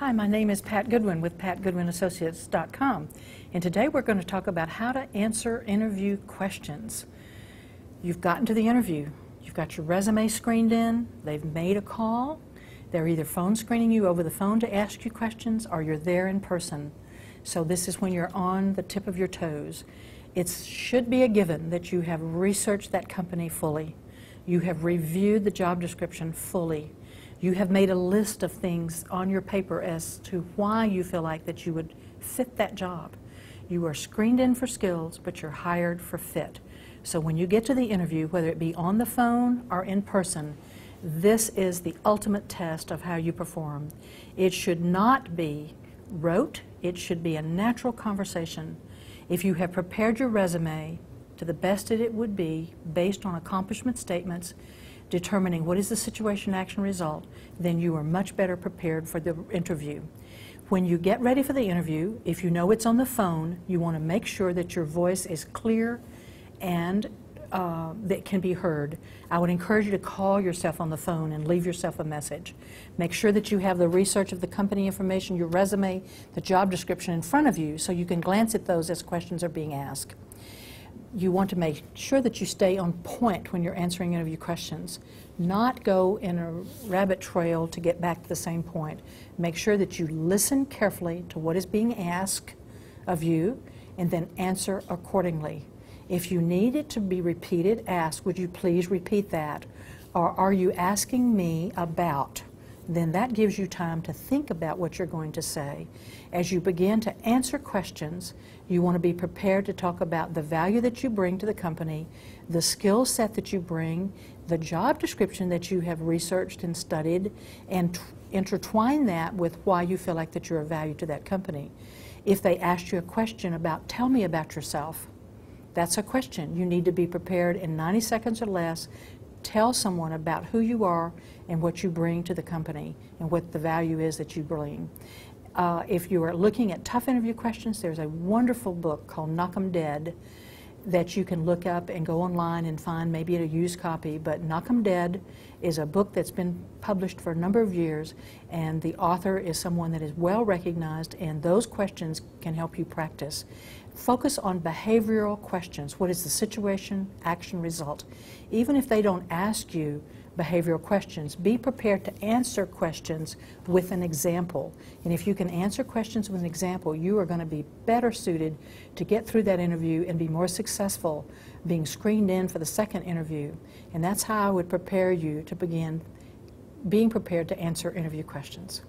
Hi, my name is Pat Goodwin with patgoodwinassociates.com, and today we're going to talk about how to answer interview questions. You've gotten to the interview, you've got your resume screened in, they've made a call, they're either phone screening you over the phone to ask you questions or you're there in person. So this is when you're on the tip of your toes. It should be a given that you have researched that company fully. You have reviewed the job description fully. You have made a list of things on your paper as to why you feel like that you would fit that job. You are screened in for skills, but you're hired for fit. So when you get to the interview, whether it be on the phone or in person, this is the ultimate test of how you perform. It should not be rote. It should be a natural conversation. If you have prepared your resume to the best that it would be based on accomplishment statements, determining what is the situation, action, result, then you are much better prepared for the interview. When you get ready for the interview, if you know it's on the phone, you want to make sure that your voice is clear and that can be heard. I would encourage you to call yourself on the phone and leave yourself a message. Make sure that you have the research of the company information, your resume, the job description in front of you so you can glance at those as questions are being asked. You want to make sure that you stay on point when you're answering interview questions, not go in a rabbit trail to get back to the same point. Make sure that you listen carefully to what is being asked of you and then answer accordingly. If you need it to be repeated, ask, would you please repeat that? Or are you asking me about? Then that gives you time to think about what you're going to say. As you begin to answer questions, you want to be prepared to talk about the value that you bring to the company, the skill set that you bring, the job description that you have researched and studied, and intertwine that with why you feel like that you're of value to that company. If they asked you a question about, tell me about yourself, that's a question. You need to be prepared in 90 seconds or less. Tell someone about who you are and what you bring to the company and what the value is that you bring. If you are looking at tough interview questions, there's a wonderful book called Knock 'em Dead that you can look up and go online and find, maybe at a used copy, but Knock 'em Dead is a book that's been published for a number of years, and the author is someone that is well recognized, and those questions can help you practice. Focus on behavioral questions. What is the situation, action, result? Even if they don't ask you behavioral questions, be prepared to answer questions with an example. And if you can answer questions with an example, you are going to be better suited to get through that interview and be more successful being screened in for the second interview. And that's how I would prepare you to begin being prepared to answer interview questions.